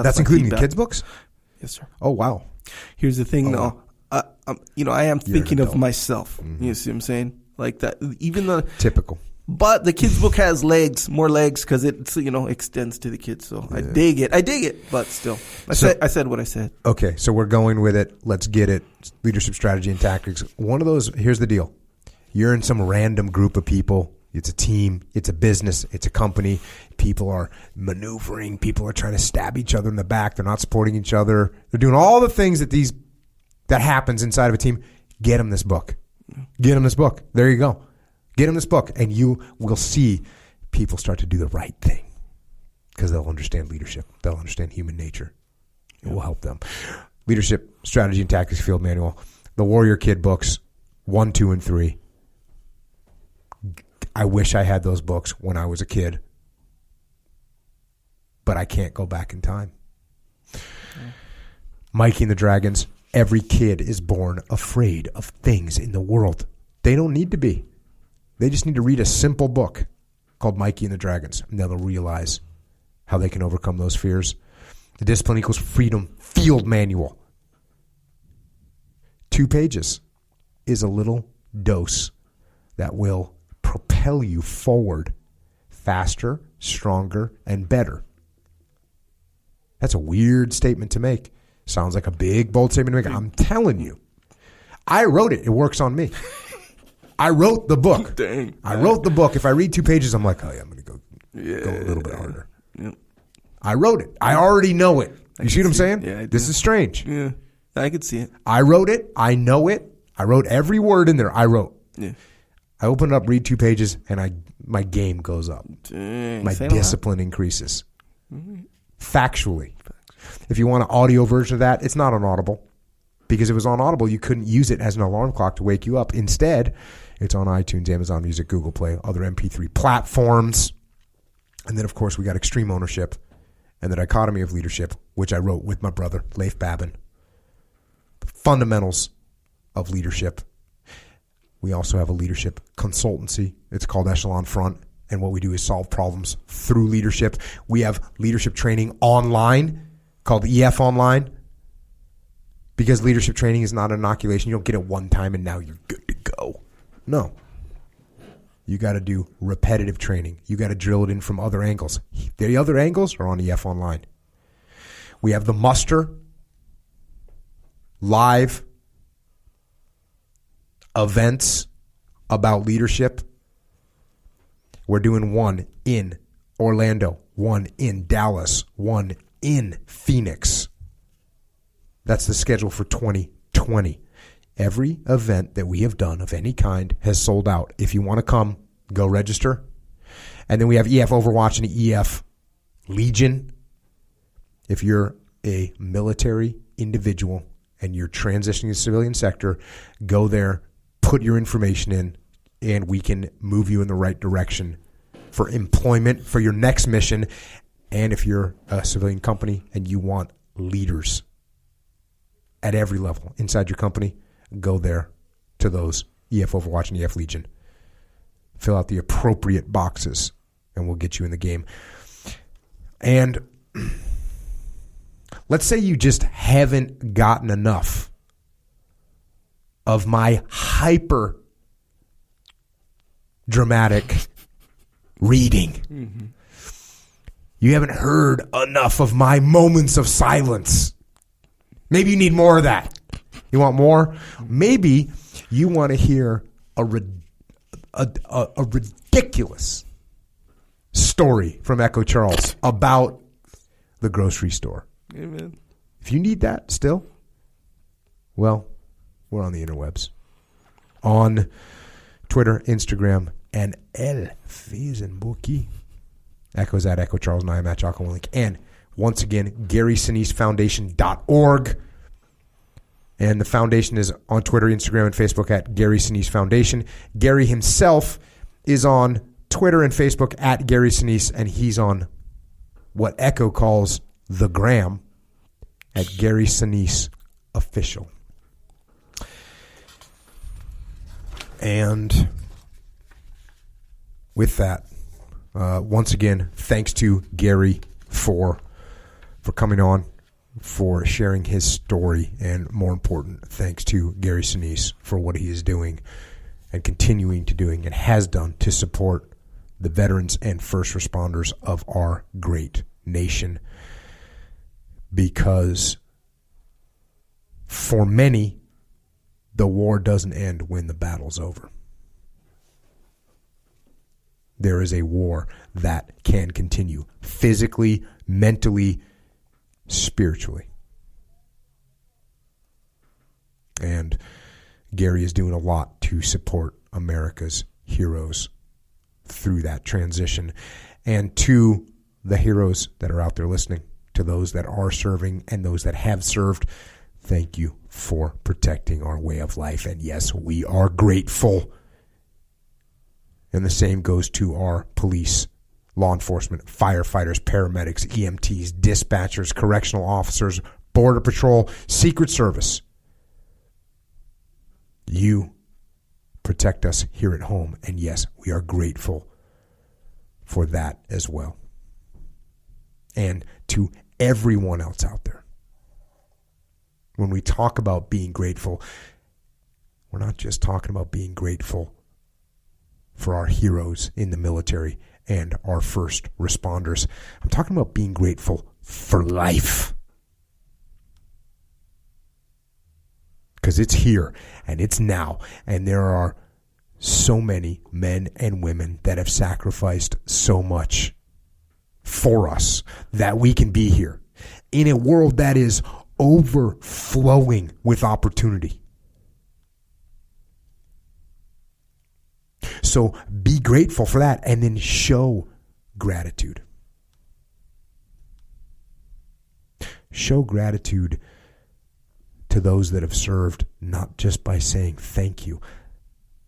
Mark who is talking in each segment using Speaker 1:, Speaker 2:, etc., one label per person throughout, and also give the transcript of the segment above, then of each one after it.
Speaker 1: That's including the kids' books?
Speaker 2: Yes, sir.
Speaker 1: Oh, wow.
Speaker 2: Here's the thing, though. I am thinking of myself.
Speaker 1: Mm-hmm.
Speaker 2: You see what I'm saying? Like that. Even
Speaker 1: typical.
Speaker 2: But the kids' book has more legs, because it extends to the kids. So yeah. I dig it. But still, I said what I said.
Speaker 1: Okay, so we're going with it. Let's get it. Leadership strategy and tactics. One of those. Here's the deal. You're in some random group of people. It's a team. It's a business. It's a company. People are maneuvering. People are trying to stab each other in the back. They're not supporting each other. They're doing all the things that happens inside of a team. Get them this book. Get them this book. There you go. Get them this book, and you will see people start to do the right thing, because they'll understand leadership. They'll understand human nature. It will help them. Leadership Strategy and Tactics Field Manual. The Warrior Kid books, 1, 2, and 3. I wish I had those books when I was a kid, but I can't go back in time. Mikey and the Dragons. Every kid is born afraid of things in the world. They don't need to be. They just need to read a simple book called Mikey and the Dragons, and they'll realize how they can overcome those fears. The Discipline Equals Freedom Field Manual. 2 pages is a little dose that will propel you forward faster, stronger, and better. That's a weird statement to make. Sounds like a big, bold statement to make. I'm telling you. I wrote it. It works on me. I wrote the book.
Speaker 2: Dang.
Speaker 1: I wrote the book. If I read 2 pages, I'm like, oh yeah, I'm going to go a little bit harder.
Speaker 2: Yep.
Speaker 1: I wrote it. I already know it. You see what I'm saying?
Speaker 2: Yeah, I do.
Speaker 1: This is strange.
Speaker 2: Yeah, I could see it.
Speaker 1: I wrote it. I know it. I wrote every word in there. I wrote.
Speaker 2: Yeah.
Speaker 1: I open it up, read 2 pages, and my game goes up.
Speaker 2: Dang,
Speaker 1: my discipline increases. Mm-hmm. Factually. If you want an audio version of that, it's not on Audible. Because if it was on Audible, you couldn't use it as an alarm clock to wake you up. Instead, it's on iTunes, Amazon Music, Google Play, other MP3 platforms. And then, of course, we got Extreme Ownership and the Dichotomy of Leadership, which I wrote with my brother, Leif Babin. Fundamentals of Leadership. We also have a leadership consultancy. It's called Echelon Front. And what we do is solve problems through leadership. We have leadership training online called EF Online. Because leadership training is not an inoculation. You don't get it one time and now you're good to go. No. You got to do repetitive training. You got to drill it in from other angles. The other angles are on EF Online. We have the Muster live events about leadership. We're doing one in Orlando, one in Dallas, one in Phoenix. That's the schedule for 2020. Every event that we have done of any kind has sold out. If you want to come, go register. And then we have EF Overwatch and EF Legion. If you're a military individual and you're transitioning to the civilian sector, go there, put your information in, and we can move you in the right direction for employment, for your next mission. And if you're a civilian company and you want leaders at every level inside your company, go there to those EF Overwatch and EF Legion. Fill out the appropriate boxes, and we'll get you in the game. And let's say you just haven't gotten enough of my hyper dramatic reading. Mm-hmm. You haven't heard enough of my moments of silence. Maybe you need more of that. You want more? Maybe you want to hear a ridiculous story from Echo Charles about the grocery store.
Speaker 2: Amen.
Speaker 1: If you need that still, well, we're on the interwebs. On Twitter, Instagram, and El Facebook. Echo's at Echo Charles, and I am at Jocko Willink. And once again, GarySiniseFoundation.org. And the foundation is on Twitter, Instagram, and Facebook at Gary Sinise Foundation. Gary himself is on Twitter and Facebook at Gary Sinise, and he's on what Echo calls the gram at Gary Sinise Official. And with that, once again, thanks to Gary for for coming on, for sharing his story, and more important, thanks to Gary Sinise for what he is doing and continuing to doing and has done to support the veterans and first responders of our great nation. Because for many, the war doesn't end when the battle's over. There is a war that can continue physically, mentally, spiritually. And Gary is doing a lot to support America's heroes through that transition. And to the heroes that are out there listening, to those that are serving and those that have served, thank you for protecting our way of life. And yes, we are grateful. And the same goes to our police, law enforcement, firefighters, paramedics, EMTs, dispatchers, correctional officers, Border Patrol, Secret Service. You protect us here at home. And yes, we are grateful for that as well. And to everyone else out there, when we talk about being grateful, we're not just talking about being grateful for our heroes in the military and our first responders. I'm talking about being grateful for life. Because it's here and it's now. And there are so many men and women that have sacrificed so much for us that we can be here in a world that is overflowing with opportunity. So be grateful for that and then show gratitude. Show gratitude to those that have served, not just by saying thank you.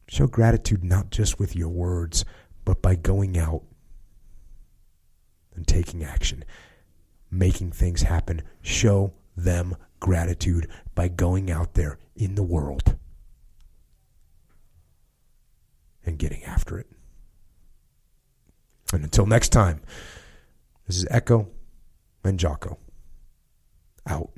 Speaker 1: Show gratitude not just with your words, but by going out and taking action, making things happen. Show them gratitude by going out there in the world and getting after it. And until next time, this is Echo and Jocko out.